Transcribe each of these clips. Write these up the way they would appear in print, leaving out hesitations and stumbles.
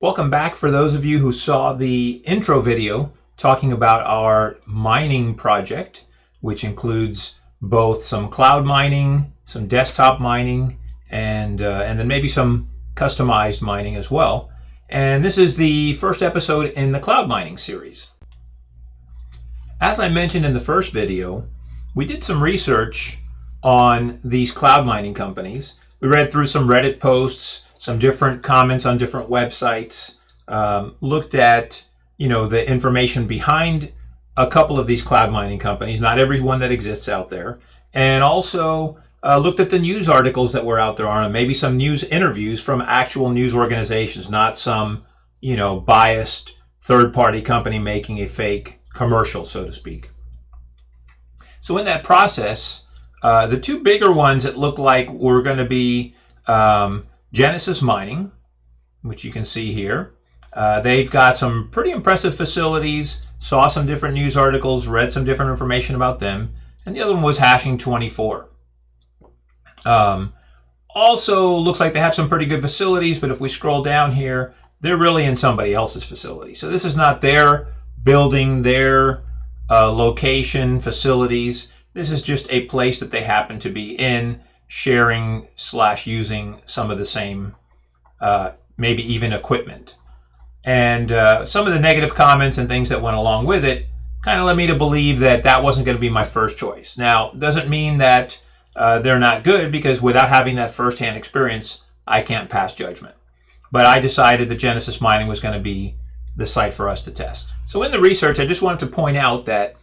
Welcome back for those of you who saw the intro video talking about our mining project, which includes both some cloud mining, some desktop mining, and then maybe some customized mining as well. And this is the first episode in the cloud mining series. As I mentioned in the first video, we did some research on these cloud mining companies. We read through some Reddit posts, some different comments on different websites, looked at the information behind a couple of these cloud mining companies, not every one that exists out there, and also looked at the news articles that were out there on them, maybe some news interviews from actual news organizations, not some biased third-party company making a fake commercial, so to speak. So in that process, the two bigger ones that look like were going to be Genesis Mining, which you can see here. They've got some pretty impressive facilities, saw some different news articles, read some different information about them, and the other one was Hashing 24. Also looks like they have some pretty good facilities, but if we scroll down here, they're really in somebody else's facility. So this is not their building, their location, facilities. This is just a place that they happen to be in, sharing / using some of the same, maybe even equipment. And some of the negative comments and things that went along with it kind of led me to believe that that wasn't going to be my first choice. Now, doesn't mean that they're not good, because without having that firsthand experience, I can't pass judgment. But I decided that Genesis Mining was going to be the site for us to test. So in the research, I just wanted to point out that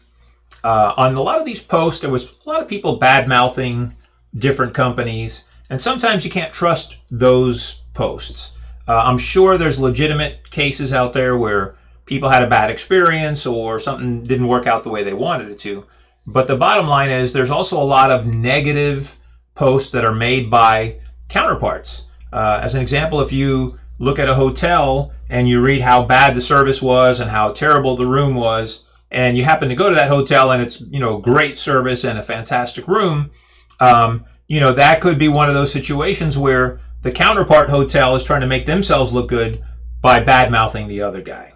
on a lot of these posts, there was a lot of people bad-mouthing different companies, and sometimes you can't trust those posts. I'm sure there's legitimate cases out there where people had a bad experience or something didn't work out the way they wanted it to. But the bottom line is there's also a lot of negative posts that are made by counterparts. As an example, if you look at a hotel and you read how bad the service was and how terrible the room was, and you happen to go to that hotel and it's great service and a fantastic room, that could be one of those situations where the counterpart hotel is trying to make themselves look good by bad-mouthing the other guy.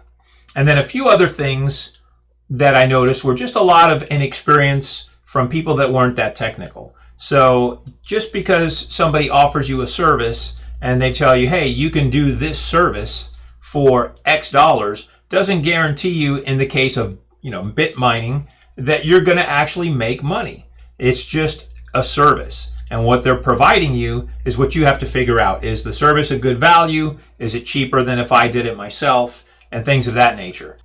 And then a few other things that I noticed were just a lot of inexperience from people that weren't that technical. So just because somebody offers you a service and they tell you, hey, you can do this service for X dollars, doesn't guarantee you, in the case of bit mining, that you're going to actually make money. It's just a service. And what they're providing you is what you have to figure out. Is the service a good value? Is it cheaper than if I did it myself? And things of that nature.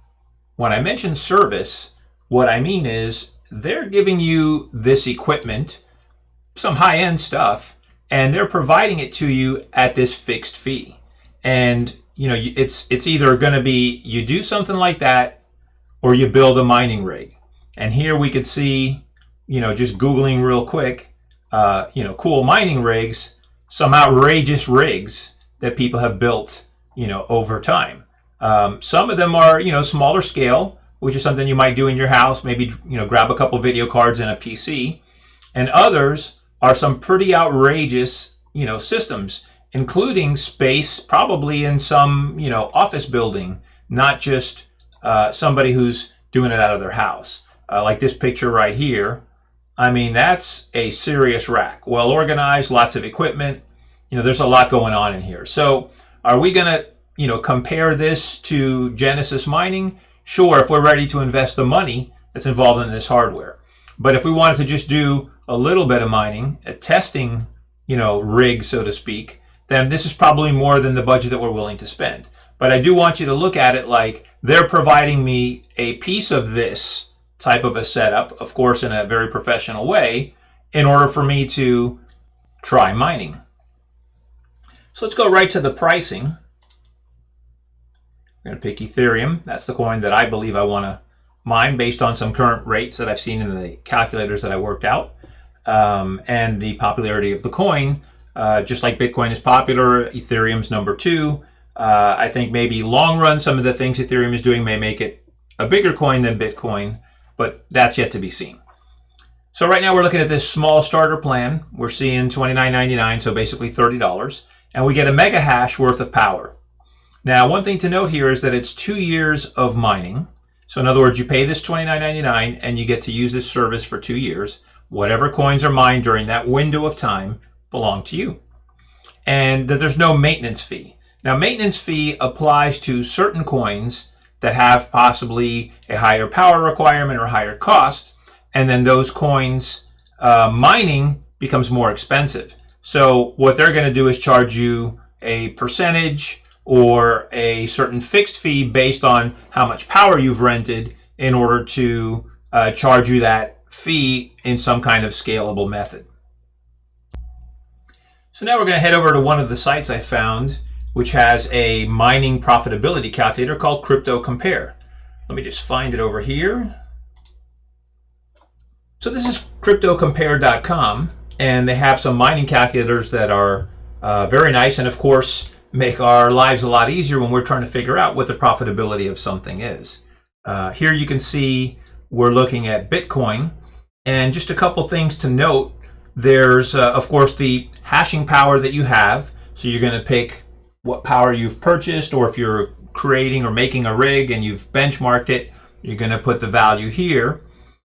When I mention service, what I mean is they're giving you this equipment, some high-end stuff, and they're providing it to you at this fixed fee. And it's either going to be you do something like that or you build a mining rig. And here we could see, just Googling real quick, cool mining rigs, some outrageous rigs that people have built, over time. Some of them are, smaller scale, which is something you might do in your house, maybe, grab a couple video cards and a PC. And others are some pretty outrageous, systems, including space, probably in some, office building, not just somebody who's doing it out of their house. Like this picture right here. I mean, that's a serious rack. Well organized, lots of equipment. There's a lot going on in here. So are we going to, compare this to Genesis Mining? Sure, if we're ready to invest the money that's involved in this hardware. But if we wanted to just do a little bit of mining, a testing, rig, so to speak, then this is probably more than the budget that we're willing to spend. But I do want you to look at it like they're providing me a piece of this type of a setup, of course, in a very professional way, in order for me to try mining. So let's go right to the pricing. I'm going to pick Ethereum. That's the coin that I believe I want to mine based on some current rates that I've seen in the calculators that I worked out, and the popularity of the coin. Just like Bitcoin is popular, Ethereum's number 2. I think maybe long run, some of the things Ethereum is doing may make it a bigger coin than Bitcoin, but that's yet to be seen. So right now we're looking at this small starter plan. We're seeing $29.99, so basically $30, and we get a mega hash worth of power. Now, one thing to note here is that it's 2 years of mining. So in other words, you pay this $29.99 and you get to use this service for 2 years. Whatever coins are mined during that window of time belong to you. And that there's no maintenance fee. Now, maintenance fee applies to certain coins that have possibly a higher power requirement or higher cost, and then those coins mining becomes more expensive. So what they're going to do is charge you a percentage or a certain fixed fee based on how much power you've rented in order to charge you that fee in some kind of scalable method. So now we're going to head over to one of the sites I found, which has a mining profitability calculator called Crypto Compare. Let me just find it over here. So this is cryptocompare.com, and they have some mining calculators that are very nice, and of course make our lives a lot easier when we're trying to figure out what the profitability of something is. Here you can see we're looking at Bitcoin, and just a couple things to note. There's of course the hashing power that you have, so you're going to pick what power you've purchased, or if you're creating or making a rig and you've benchmarked it, you're going to put the value here.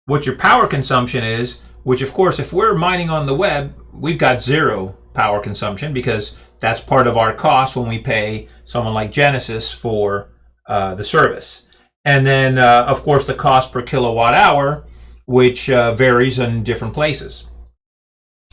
What your power consumption is, which of course if we're mining on the web, we've got zero power consumption because that's part of our cost when we pay someone like Genesis for the service. And then of course the cost per kilowatt hour, which varies in different places.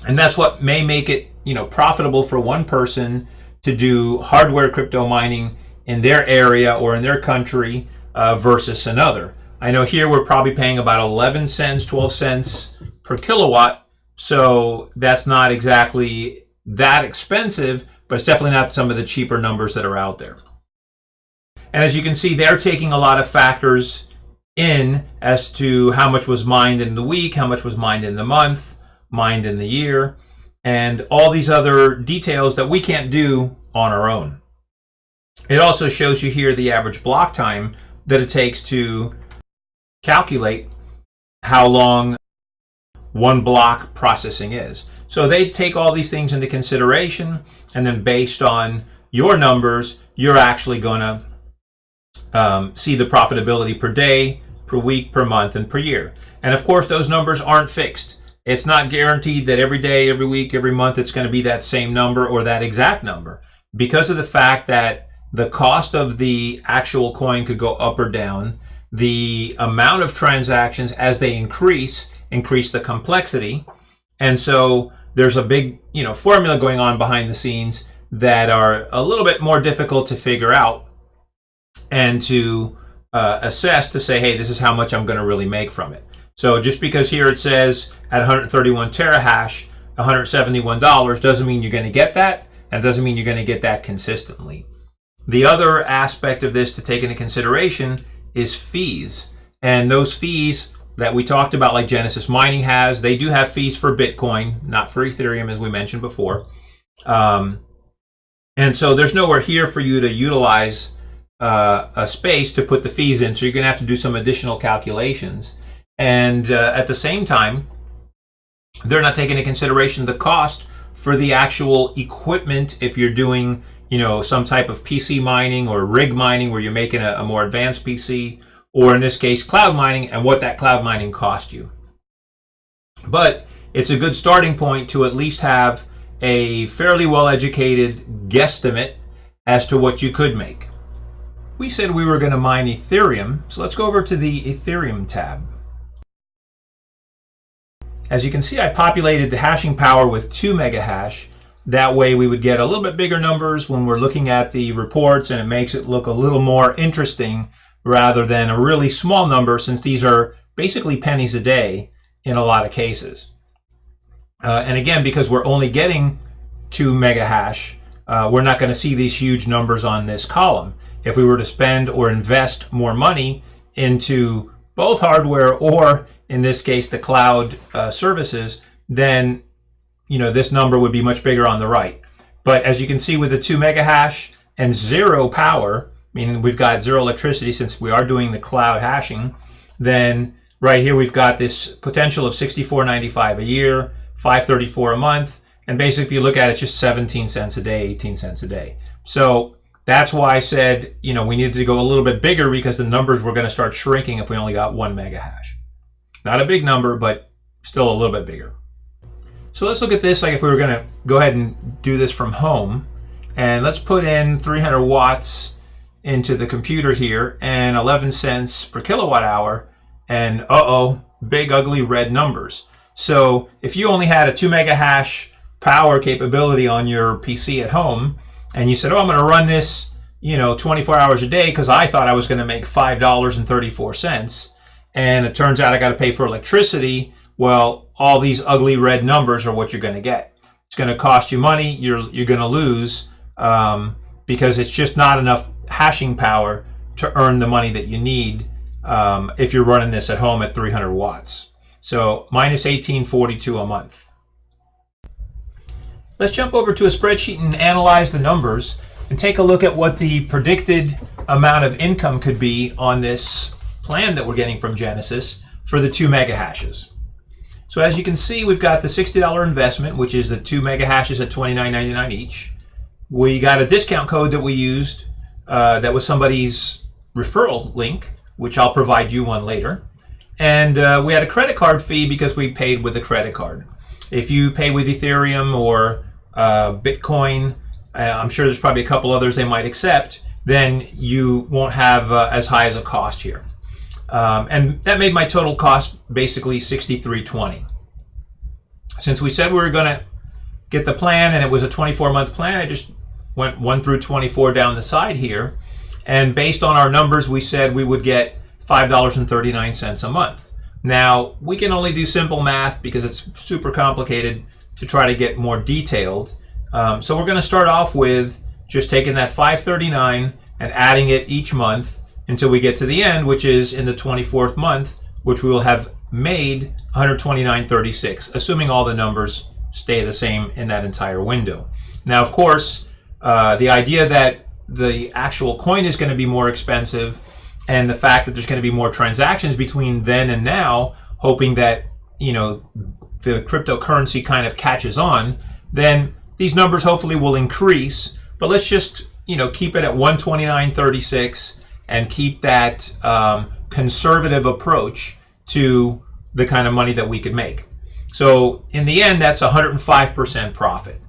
And that's what may make it, profitable for one person to do hardware crypto mining in their area or in their country versus another. I know here we're probably paying about 11 cents, 12 cents per kilowatt. So that's not exactly that expensive, but it's definitely not some of the cheaper numbers that are out there. And as you can see, they're taking a lot of factors in as to how much was mined in the week, how much was mined in the month, mined in the year, and all these other details that we can't do on our own. It also shows you here the average block time that it takes to calculate how long one block processing is. So they take all these things into consideration, and then based on your numbers, you're actually going to see the profitability per day, per week, per month, and per year. And of course, those numbers aren't fixed. It's not guaranteed that every day, every week, every month, it's going to be that same number or that exact number, because of the fact that the cost of the actual coin could go up or down. The amount of transactions as they increase the complexity. And so there's a big, formula going on behind the scenes that are a little bit more difficult to figure out and to assess to say, hey, this is how much I'm going to really make from it. So just because here it says at 131 terahash, $171 doesn't mean you're going to get that, and doesn't mean you're going to get that consistently. The other aspect of this to take into consideration is fees. And those fees that we talked about, like Genesis Mining has, they do have fees for Bitcoin, not for Ethereum, as we mentioned before. And so there's nowhere here for you to utilize a space to put the fees in. So you're going to have to do some additional calculations. And at the same time, they're not taking into consideration the cost for the actual equipment if you're doing, some type of PC mining or rig mining where you're making a more advanced PC, or in this case, cloud mining, and what that cloud mining cost you. But it's a good starting point to at least have a fairly well-educated guesstimate as to what you could make. We said we were going to mine Ethereum, so let's go over to the Ethereum tab. As you can see, I populated the hashing power with 2 megahash. That way we would get a little bit bigger numbers when we're looking at the reports, and it makes it look a little more interesting rather than a really small number, since these are basically pennies a day in a lot of cases. And again, because we're only getting 2 megahash, we're not going to see these huge numbers on this column. If we were to spend or invest more money into both hardware or, in this case, the cloud services, then this number would be much bigger on the right. But as you can see, with the 2 megahash and 0 power, meaning we've got 0 electricity since we are doing the cloud hashing, then right here we've got this potential of $64.95 a year, $534 a month, and basically if you look at it, it's just 17 cents a day, 18 cents a day. So That's why I said, we needed to go a little bit bigger because the numbers were going to start shrinking if we only got 1 mega hash. Not a big number, but still a little bit bigger. So let's look at this like if we were going to go ahead and do this from home. And let's put in 300 watts into the computer here and 11 cents per kilowatt hour. And big ugly red numbers. So if you only had a 2 mega hash power capability on your PC at home, and you said, I'm going to run this, 24 hours a day because I thought I was going to make $5.34, and it turns out I got to pay for electricity. Well, all these ugly red numbers are what you're going to get. It's going to cost you money. You're going to lose because it's just not enough hashing power to earn the money that you need if you're running this at home at 300 watts. So minus $18.42 a month. Let's jump over to a spreadsheet and analyze the numbers and take a look at what the predicted amount of income could be on this plan that we're getting from Genesis for the 2 mega hashes. So as you can see, we've got the $60 investment, which is the 2 mega hashes at $29.99 each. We got a discount code that we used that was somebody's referral link, which I'll provide you one later. And we had a credit card fee because we paid with a credit card. If you pay with Ethereum or Bitcoin, I'm sure there's probably a couple others they might accept, then you won't have as high as a cost here. And that made my total cost basically $63.20. Since we said we were going to get the plan and it was a 24-month plan, I just went 1 through 24 down the side here. And based on our numbers, we said we would get $5.39 a month. Now, we can only do simple math because it's super complicated to try to get more detailed. So we're going to start off with just taking that $5.39 and adding it each month until we get to the end, which is in the 24th month, which we will have made $129.36, assuming all the numbers stay the same in that entire window. Now, of course, the idea that the actual coin is going to be more expensive and the fact that there's going to be more transactions between then and now, hoping that, the cryptocurrency kind of catches on, then these numbers hopefully will increase. But let's just, keep it at $129.36 and keep that conservative approach to the kind of money that we could make. So in the end, that's 105% profit.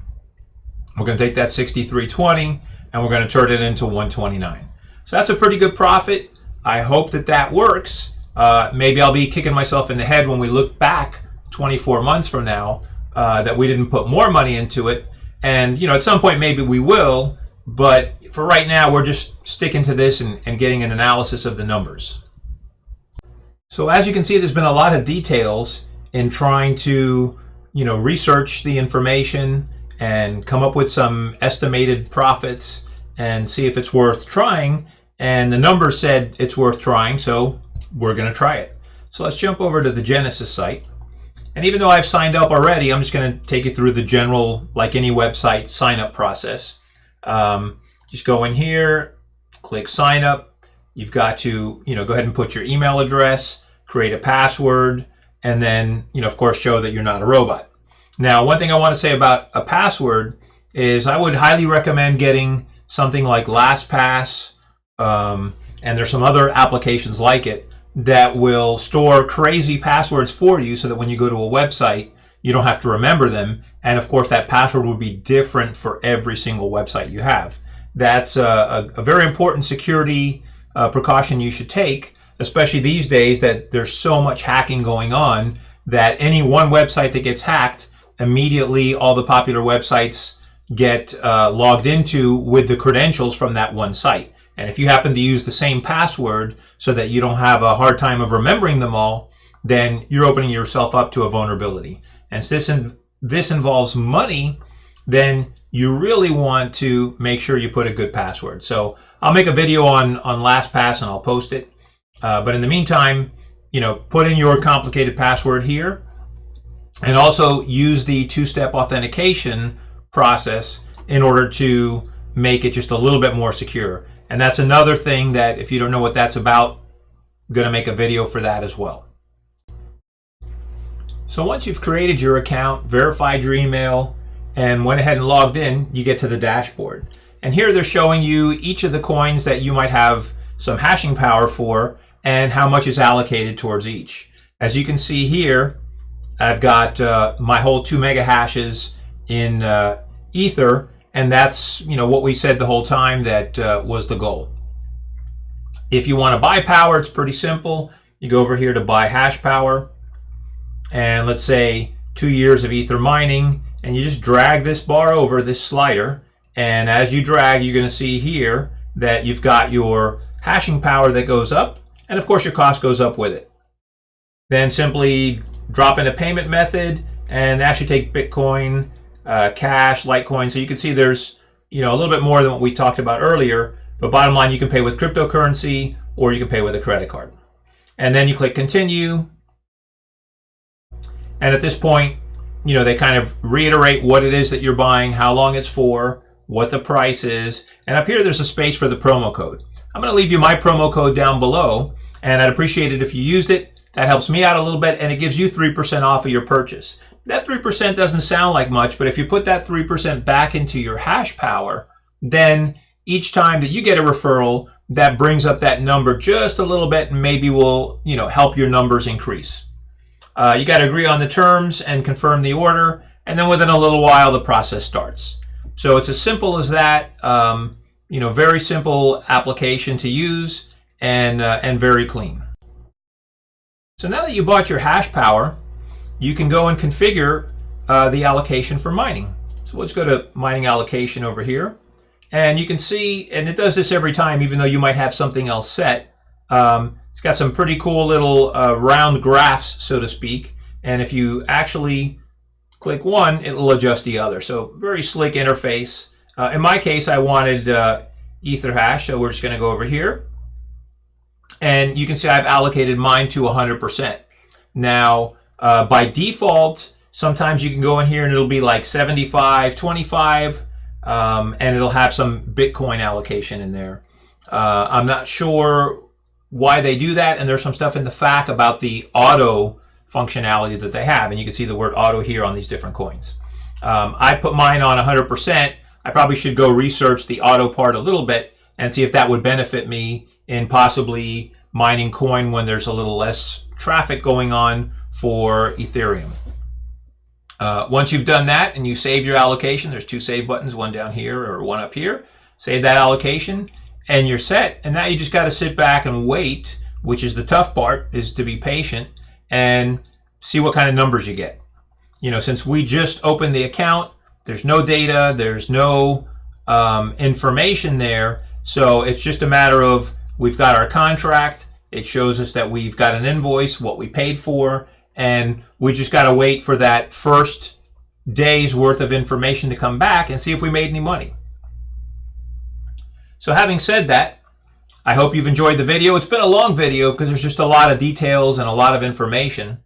We're going to take that $63.20 and we're going to turn it into $129. So that's a pretty good profit. I hope that works. Maybe I'll be kicking myself in the head when we look back 24 months from now that we didn't put more money into it. And, at some point maybe we will, but for right now we're just sticking to this and getting an analysis of the numbers. So as you can see, there's been a lot of details in trying to, research the information and come up with some estimated profits and see if it's worth trying. And the numbers said it's worth trying, so we're going to try it. So let's jump over to the Genesis site. And even though I've signed up already, I'm just going to take you through the general, like any website, sign up process. Just go in here, click sign up. You've got to, go ahead and put your email address, create a password, and then, of course, show that you're not a robot. Now, one thing I want to say about a password is I would highly recommend getting something like LastPass, and there's some other applications like it that will store crazy passwords for you so that when you go to a website, you don't have to remember them. And of course, that password will be different for every single website you have. That's a very important security precaution you should take, especially these days that there's so much hacking going on that any one website that gets hacked, immediately all the popular websites get logged into with the credentials from that one site. And if you happen to use the same password so that you don't have a hard time of remembering them all, then you're opening yourself up to a vulnerability. And since this involves money, then you really want to make sure you put a good password. So I'll make a video on LastPass and I'll post it. But in the meantime, put in your complicated password here and also use the two-step authentication process in order to make it just a little bit more secure. And that's another thing that if you don't know what that's about, I'm going to make a video for that as well. So once you've created your account, verified your email, and went ahead and logged in, you get to the dashboard. And here they're showing you each of the coins that you might have some hashing power for and how much is allocated towards each. As you can see here, I've got my whole 2 mega hashes in Ether, and that's what we said the whole time that was the goal. If you want to buy power, it's pretty simple. You go over here to buy hash power, and let's say 2 years of Ether mining, and you just drag this bar over this slider, and as you drag, you're going to see here that you've got your hashing power that goes up, and of course your cost goes up with it. Then simply drop in a payment method, and that should take Bitcoin, cash, Litecoin. So you can see there's a little bit more than what we talked about earlier, but bottom line, you can pay with cryptocurrency or you can pay with a credit card. And then you click continue, and at this point, they kind of reiterate what it is that you're buying, how long it's for, what the price is, and up here there's a space for the promo code. I'm going to leave you my promo code down below, and I'd appreciate it if you used it. That helps me out a little bit, and it gives you 3% off of your purchase. That 3% doesn't sound like much, but if you put that 3% back into your hash power, then each time that you get a referral, that brings up that number just a little bit and maybe will help your numbers increase. You got to agree on the terms and confirm the order, and then within a little while the process starts. So it's as simple as that. Very simple application to use and very clean. So now that you bought your hash power, you can go and configure the allocation for mining. So let's go to mining allocation over here. And you can see, and it does this every time, even though you might have something else set. It's got some pretty cool little round graphs, so to speak. And if you actually click one, it will adjust the other. So very slick interface. In my case, I wanted Ether hash, so we're just going to go over here. And you can see I've allocated mine to 100%. Now, by default, sometimes you can go in here and it'll be like 75, 25, and it'll have some Bitcoin allocation in there. I'm not sure why they do that, and there's some stuff in the FAQ about the auto functionality that they have, and you can see the word auto here on these different coins. I put mine on 100%. I probably should go research the auto part a little bit and see if that would benefit me in possibly mining coin when there's a little less traffic going on for Ethereum. Once you've done that and you save your allocation, there's 2 save buttons, one down here or one up here. Save that allocation and you're set. And now you just got to sit back and wait, which is the tough part, is to be patient and see what kind of numbers you get. Since we just opened the account, there's no data, there's no information there. So it's just a matter of, we've got our contract. It shows us that we've got an invoice, what we paid for, and we just got to wait for that first day's worth of information to come back and see if we made any money. So having said that, I hope you've enjoyed the video. It's been a long video because there's just a lot of details and a lot of information,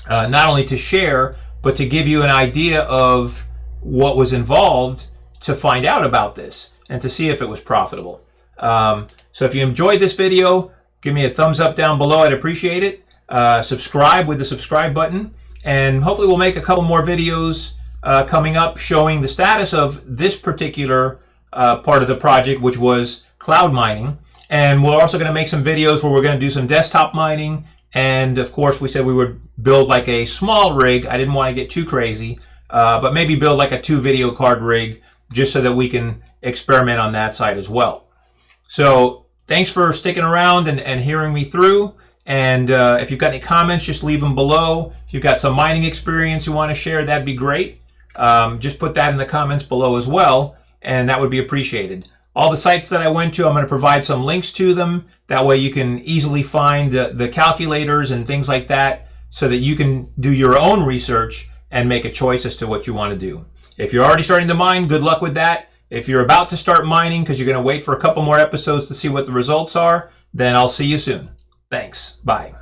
not only to share, but to give you an idea of what was involved to find out about this and to see if it was profitable. So if you enjoyed this video, give me a thumbs up down below. I'd appreciate it. Subscribe with the subscribe button, and hopefully we'll make a couple more videos coming up showing the status of this particular part of the project, which was cloud mining. And we're also going to make some videos where we're going to do some desktop mining. And of course, we said we would build like a small rig. I didn't want to get too crazy, but maybe build like a 2 video card rig just so that we can experiment on that side as well. So thanks for sticking around and hearing me through. And if you've got any comments, just leave them below. If you've got some mining experience you want to share, that'd be great. Just put that in the comments below as well, and that would be appreciated. All the sites that I went to, I'm going to provide some links to them. That way you can easily find the calculators and things like that so that you can do your own research and make a choice as to what you want to do. If you're already starting to mine, good luck with that. If you're about to start mining because you're going to wait for a couple more episodes to see what the results are, then I'll see you soon. Thanks. Bye.